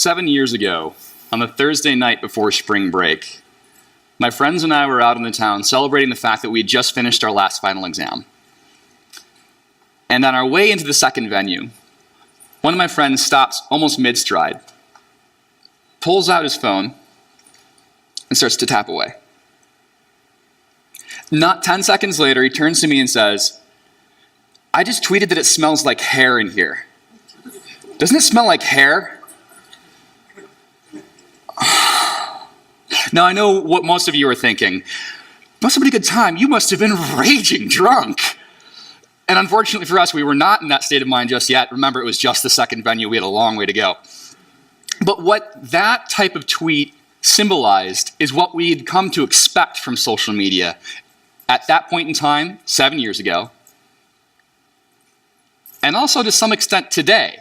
7 years ago, on the Thursday night before spring break, my friends and I were out in the town celebrating the fact that we had just finished our last final exam. And on our way into the second venue, one of my friends stops almost mid-stride, pulls out his phone, and starts to tap away. Not 10 seconds later, he turns to me and says, "I just tweeted that it smells like hair in here. Doesn't it smell like hair?" Now, I know what most of you are thinking. Must have been a good time. You must have been raging drunk. And unfortunately for us, we were not in that state of mind just yet. Remember, it was just the second venue. We had a long way to go. But what that type of tweet symbolized is what we had come to expect from social media at that point in time, 7 years ago, and also to some extent today.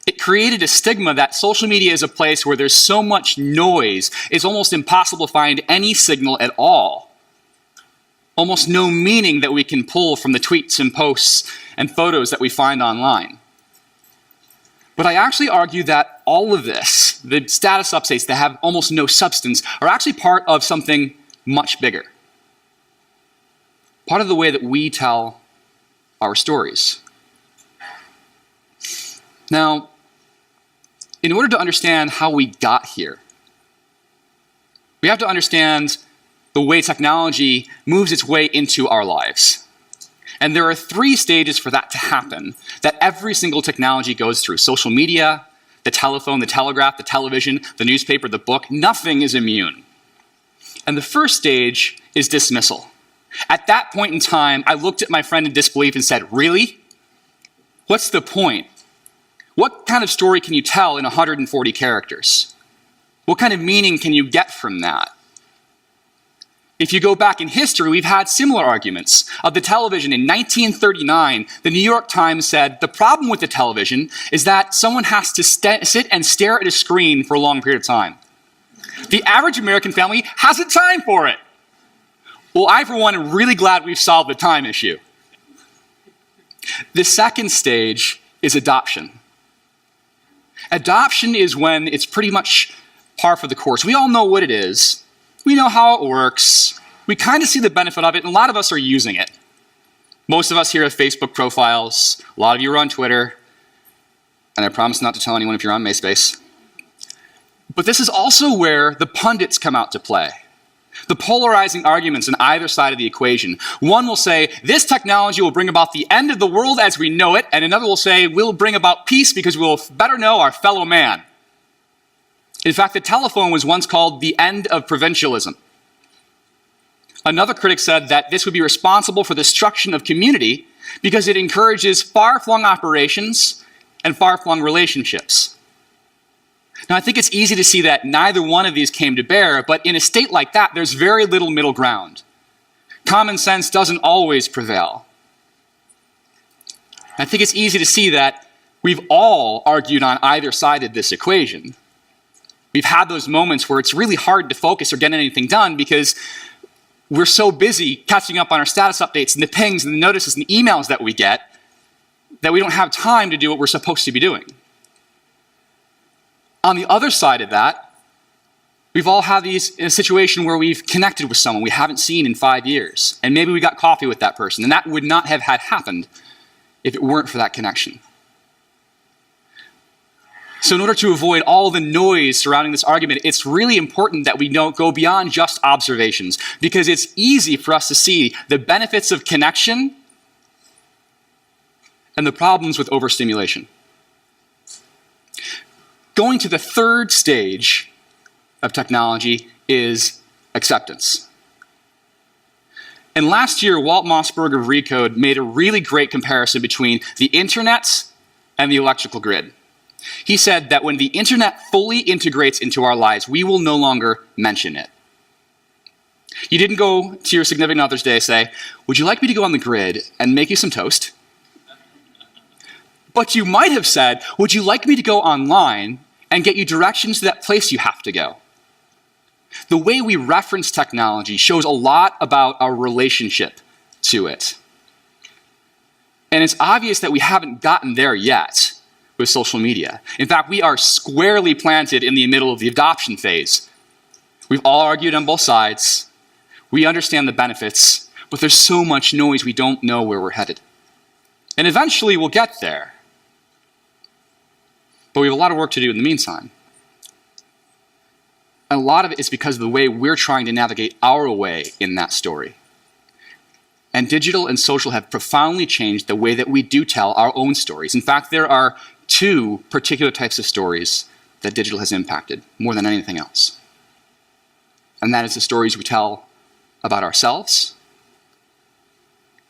It created a stigma that social media is a place where there's so much noise, it's almost impossible to find any signal at all. Almost no meaning that we can pull from the tweets and posts and photos that we find online. But I actually argue that all of this, the status updates that have almost no substance, are actually part of something much bigger. Part of the way that we tell our stories. Now, in order to understand how we got here, we have to understand the way technology moves its way into our lives. And there are 3 stages for that to happen that every single technology goes through. Social media, the telephone, the telegraph, the television, the newspaper, the book. Nothing is immune. And the first stage is dismissal. At that point in time, I looked at my friend in disbelief and said, "Really? What's the point? What kind of story can you tell in 140 characters? What kind of meaning can you get from that?" If you go back in history, we've had similar arguments. Of the television in 1939, the New York Times said, "The problem with the television is that someone has to sit and stare at a screen for a long period of time. The average American family hasn't time for it." Well, I, for one, am really glad we've solved the time issue. The second stage is adoption. Adoption is when it's pretty much par for the course. We all know what it is. We know how it works. We kind of see the benefit of it, and a lot of us are using it. Most of us here have Facebook profiles. A lot of you are on Twitter. And I promise not to tell anyone if you're on MySpace. But this is also where the pundits come out to play. The polarizing arguments on either side of the equation. One will say, this technology will bring about the end of the world as we know it, and another will say, we'll bring about peace because we'll better know our fellow man. In fact, the telephone was once called the end of provincialism. Another critic said that this would be responsible for the destruction of community because it encourages far-flung operations and far-flung relationships. Now, I think it's easy to see that neither one of these came to bear, but in a state like that, there's very little middle ground. Common sense doesn't always prevail. I think it's easy to see that we've all argued on either side of this equation. We've had those moments where it's really hard to focus or get anything done because we're so busy catching up on our status updates and the pings and the notices and the emails that we get that we don't have time to do what we're supposed to be doing. On the other side of that, we've all had these in a situation where we've connected with someone we haven't seen in 5 years, and maybe we got coffee with that person, and that would not have had happened if it weren't for that connection. So in order to avoid all the noise surrounding this argument, it's really important that we don't go beyond just observations, because it's easy for us to see the benefits of connection and the problems with overstimulation. Going to the third stage of technology is acceptance. And last year, Walt Mossberg of Recode made a really great comparison between the internet and the electrical grid. He said that when the internet fully integrates into our lives, we will no longer mention it. You didn't go to your significant other's day and say, "Would you like me to go on the grid and make you some toast?" But you might have said, "Would you like me to go online and get you directions to that place you have to go?" The way we reference technology shows a lot about our relationship to it. And it's obvious that we haven't gotten there yet with social media. In fact, we are squarely planted in the middle of the adoption phase. We've all argued on both sides. We understand the benefits, but there's so much noise we don't know where we're headed. And eventually we'll get there. But we have a lot of work to do in the meantime. And a lot of it is because of the way we're trying to navigate our way in that story. And digital and social have profoundly changed the way that we do tell our own stories. In fact, there are two particular types of stories that digital has impacted more than anything else. And that is the stories we tell about ourselves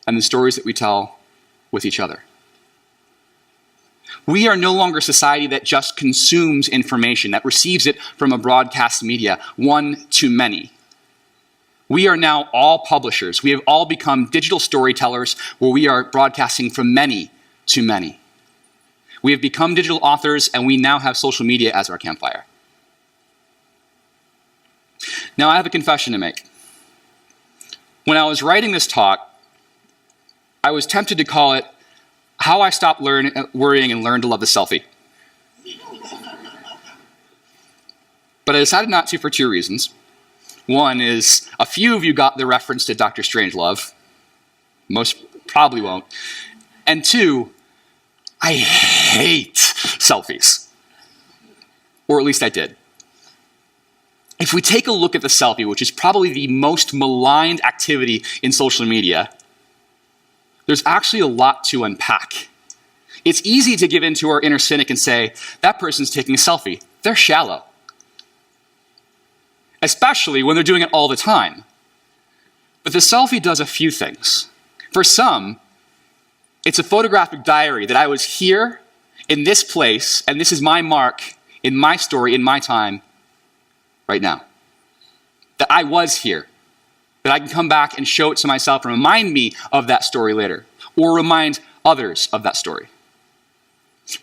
and the stories that we tell with each other. We are no longer a society that just consumes information, that receives it from a broadcast media, one to many. We are now all publishers. We have all become digital storytellers where we are broadcasting from many to many. We have become digital authors, and we now have social media as our campfire. Now, I have a confession to make. When I was writing this talk, I was tempted to call it How I Stopped Worrying and Learned to Love the Selfie. But I decided not to for two reasons. One is a few of you got the reference to Dr. Strangelove. Most probably won't. And two, I hate selfies. Or at least I did. If we take a look at the selfie, which is probably the most maligned activity in social media, there's actually a lot to unpack. It's easy to give in to our inner cynic and say, that person's taking a selfie. They're shallow. Especially when they're doing it all the time. But the selfie does a few things. For some, it's a photographic diary that I was here in this place, and this is my mark in my story, in my time, right now. That I was here. That I can come back and show it to myself and remind me of that story later. Or remind others of that story.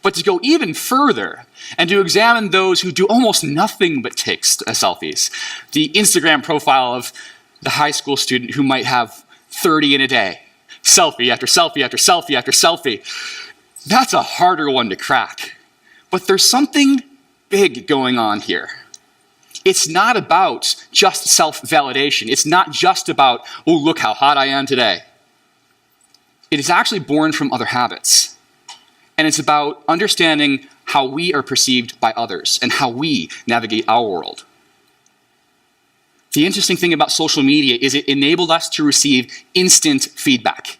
But to go even further and to examine those who do almost nothing but take selfies. The Instagram profile of the high school student who might have 30 in a day. Selfie after selfie after selfie after selfie. That's a harder one to crack. But there's something big going on here. It's not about just self-validation. It's not just about, oh, look how hot I am today. It is actually born from other habits. And it's about understanding how we are perceived by others and how we navigate our world. The interesting thing about social media is it enabled us to receive instant feedback.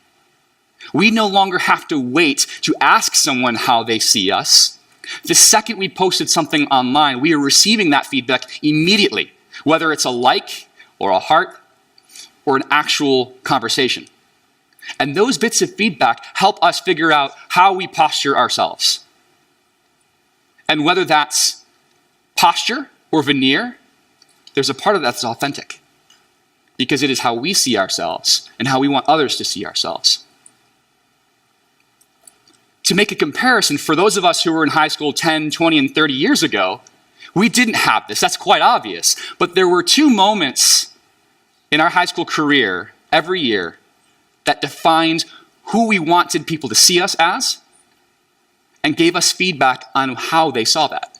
We no longer have to wait to ask someone how they see us. The second we posted something online, we are receiving that feedback immediately, whether it's a like or a heart or an actual conversation. And those bits of feedback help us figure out how we posture ourselves. And whether that's posture or veneer, there's a part of that that's authentic. Because it is how we see ourselves and how we want others to see ourselves. To make a comparison, for those of us who were in high school 10, 20, and 30 years ago, we didn't have this. That's quite obvious. But there were two moments in our high school career every year that defined who we wanted people to see us as and gave us feedback on how they saw that.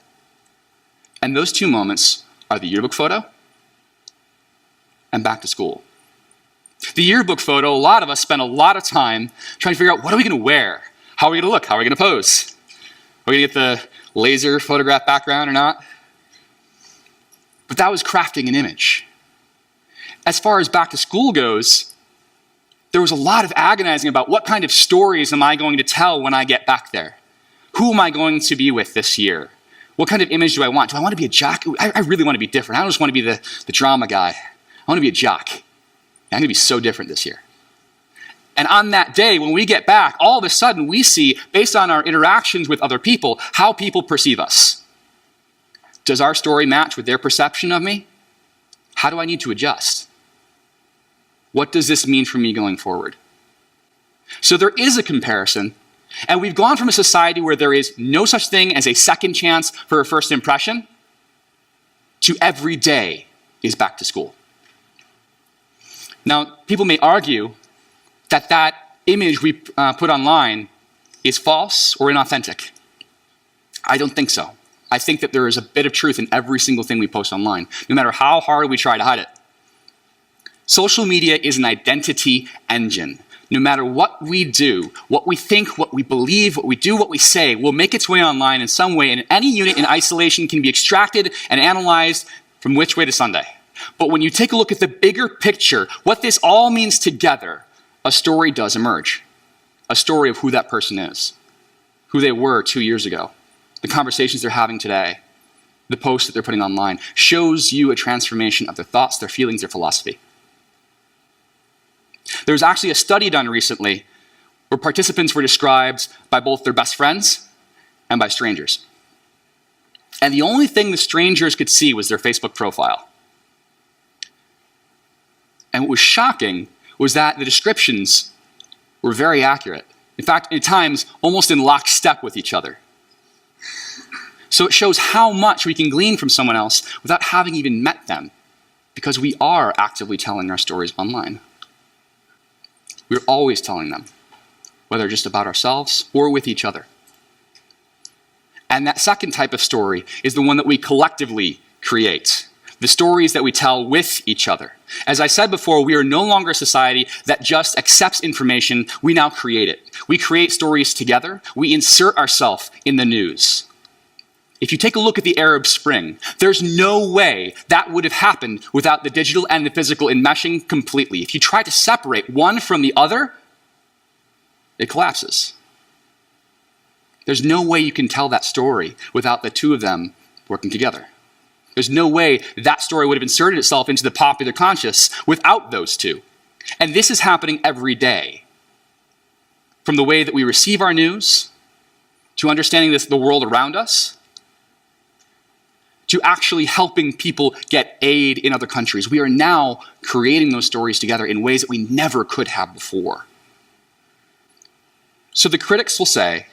And those two moments are the yearbook photo and back to school. The yearbook photo, a lot of us spent a lot of time trying to figure out, what are we going to wear? How are we going to look? How are we going to pose? Are we going to get the laser photograph background or not? But that was crafting an image. As far as back to school goes, there was a lot of agonizing about what kind of stories am I going to tell when I get back there? Who am I going to be with this year? What kind of image do I want? Do I want to be a jock? I really want to be different. I don't just want to be the drama guy. I want to be a jock. I'm going to be so different this year. And on that day, when we get back, all of a sudden we see, based on our interactions with other people, how people perceive us. Does our story match with their perception of me? How do I need to adjust? What does this mean for me going forward? So there is a comparison, and we've gone from a society where there is no such thing as a second chance for a first impression to every day is back to school. Now, people may argue that that image we put online is false or inauthentic. I don't think so. I think that there is a bit of truth in every single thing we post online, no matter how hard we try to hide it. Social media is an identity engine. No matter what we do, what we think, what we believe, what we do, what we say, will make its way online in some way, and any unit in isolation can be extracted and analyzed from which way to Sunday. But when you take a look at the bigger picture, what this all means together, a story does emerge. A story of who that person is, who they were 2 years ago, the conversations they're having today, the posts that they're putting online, shows you a transformation of their thoughts, their feelings, their philosophy. There was actually a study done recently where participants were described by both their best friends and by strangers. And the only thing the strangers could see was their Facebook profile. And what was shocking was that the descriptions were very accurate. In fact, at times, almost in lockstep with each other. So it shows how much we can glean from someone else without having even met them, because we are actively telling our stories online. We're always telling them, whether just about ourselves or with each other. And that second type of story is the one that we collectively create. The stories that we tell with each other. As I said before, we are no longer a society that just accepts information, we now create it. We create stories together, we insert ourselves in the news. If you take a look at the Arab Spring, there's no way that would have happened without the digital and the physical enmeshing completely. If you try to separate one from the other, it collapses. There's no way you can tell that story without the two of them working together. There's no way that story would have inserted itself into the popular conscious without those two. And this is happening every day. From the way that we receive our news, to understanding the world around us, to actually helping people get aid in other countries. We are now creating those stories together in ways that we never could have before. So the critics will say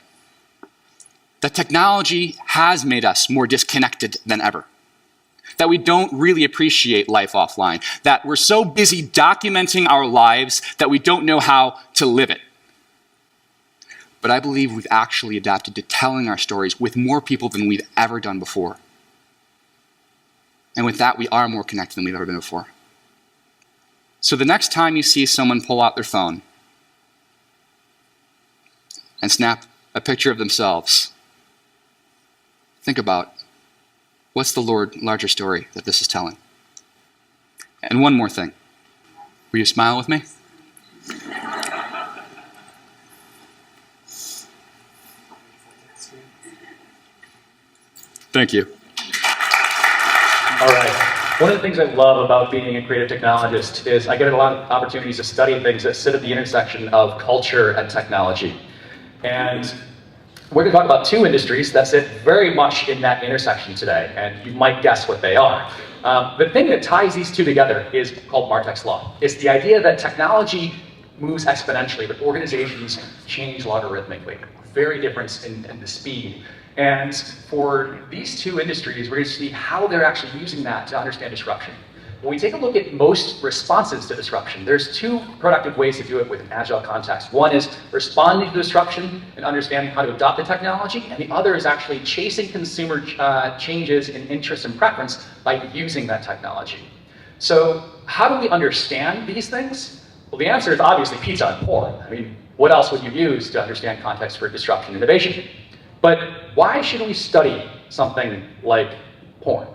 that technology has made us more disconnected than ever. That we don't really appreciate life offline. That we're so busy documenting our lives that we don't know how to live it. But I believe we've actually adapted to telling our stories with more people than we've ever done before. And with that, we are more connected than we've ever been before. So the next time you see someone pull out their phone and snap a picture of themselves, think about, what's the larger story that this is telling? And one more thing. Will you smile with me? Thank you. All right. One of the things I love about being a creative technologist is I get a lot of opportunities to study things that sit at the intersection of culture and technology. And we're going to talk about two industries that sit very much in that intersection today, and you might guess what they are. The thing that ties these two together is called Martek's Law. It's the idea that technology moves exponentially, but organizations change logarithmically. Very different in the speed. And for these two industries, we're going to see how they're actually using that to understand disruption. When we take a look at most responses to disruption, there's two productive ways to do it with an agile context. One is responding to disruption and understanding how to adopt the technology, and the other is actually chasing consumer changes in interest and preference by using that technology. So how do we understand these things? Well, the answer is obviously pizza and porn. I mean, what else would you use to understand context for disruption and innovation? But why should we study something like porn?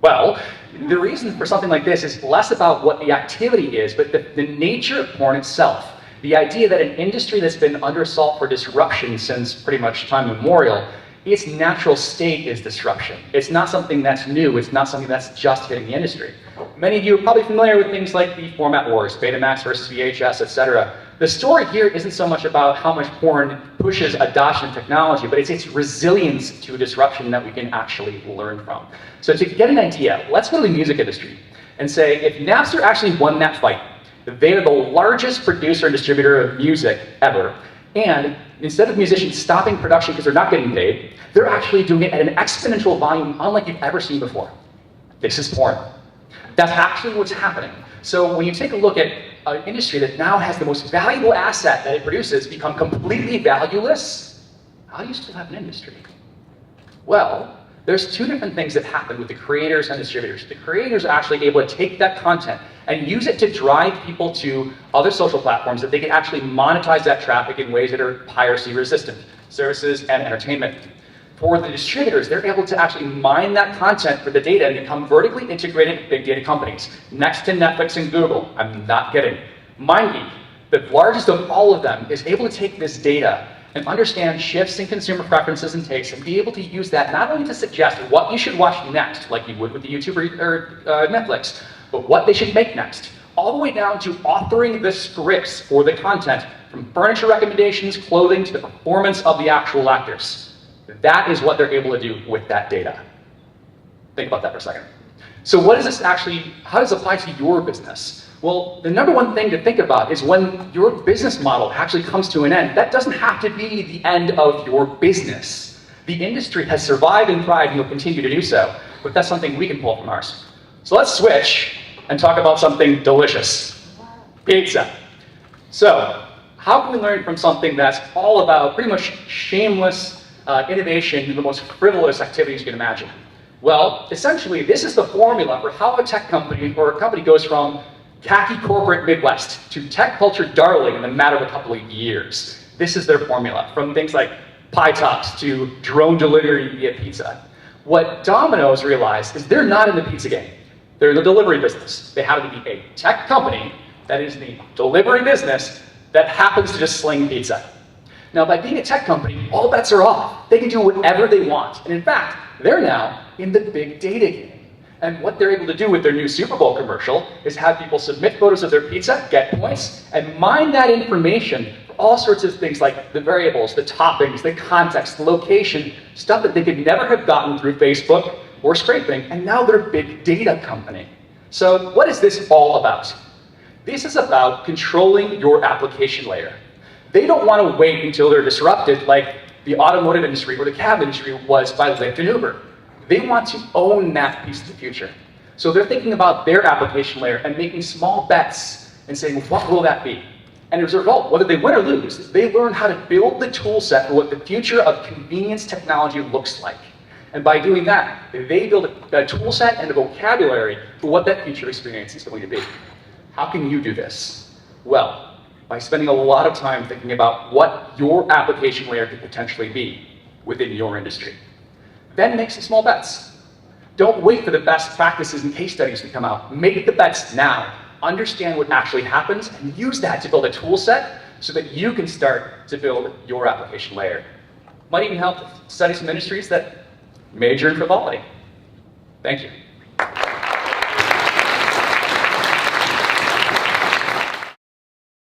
Well, the reason for something like this is less about what the activity is, but the nature of porn itself. The idea that an industry that's been under assault for disruption since pretty much time immemorial, its natural state is disruption. It's not something that's new. It's not something that's just hitting the industry. Many of you are probably familiar with things like the format wars, Betamax versus VHS, etc. The story here isn't so much about how much porn pushes adoption of technology, but it's its resilience to disruption that we can actually learn from. So to get an idea, let's go to the music industry and say, if Napster actually won that fight, they are the largest producer and distributor of music ever, and instead of musicians stopping production because they're not getting paid, they're actually doing it at an exponential volume unlike you've ever seen before. This is porn. That's actually what's happening. So when you take a look at an industry that now has the most valuable asset that it produces become completely valueless, how do you still have an industry? Well, there's two different things that happen with the creators and distributors. The creators are actually able to take that content and use it to drive people to other social platforms that they can actually monetize that traffic in ways that are piracy resistant, services and entertainment. For the distributors, they're able to actually mine that content for the data and become vertically integrated big data companies. Next to Netflix and Google, I'm not kidding. MindGeek, the largest of all of them, is able to take this data and understand shifts in consumer preferences and tastes and be able to use that not only to suggest what you should watch next, like you would with the YouTube or Netflix, but what they should make next, all the way down to authoring the scripts for the content, from furniture recommendations, clothing, to the performance of the actual actors. That is what they're able to do with that data. Think about that for a second. So what does this actually, how does it apply to your business? Well, the number one thing to think about is when your business model actually comes to an end, that doesn't have to be the end of your business. The industry has survived and thrived and will continue to do so, but that's something we can pull from ours. So let's switch and talk about something delicious. Pizza. So, how can we learn from something that's all about pretty much shameless innovation in the most frivolous activities you can imagine? Well, essentially, this is the formula for how a tech company or a company goes from khaki corporate Midwest to tech culture darling in a matter of a couple of years. This is their formula, from things like pie tops to drone delivery via pizza. What Domino's realized is they're not in the pizza game. They're in the delivery business. They happen to be a tech company that is the delivery business that happens to just sling pizza. Now, by being a tech company, all bets are off. They can do whatever they want. And in fact, they're now in the big data game. And what they're able to do with their new Super Bowl commercial is have people submit photos of their pizza, get points, and mine that information for all sorts of things like the variables, the toppings, the context, the location, stuff that they could never have gotten through Facebook or scraping, and now they're a big data company. So what is this all about? This is about controlling your application layer. They don't want to wait until they're disrupted like the automotive industry or the cab industry was by Lyft and Uber. They want to own that piece of the future. So they're thinking about their application layer and making small bets and saying, well, what will that be? And as a result, whether they win or lose, they learn how to build the tool set for what the future of convenience technology looks like. And by doing that, they build a tool set and a vocabulary for what that future experience is going to be. How can you do this? Well, by spending a lot of time thinking about what your application layer could potentially be within your industry. Then make some small bets. Don't wait for the best practices and case studies to come out. Make the bets now. Understand what actually happens and use that to build a tool set so that you can start to build your application layer. Might even help study some industries that major in frivolity. Thank you.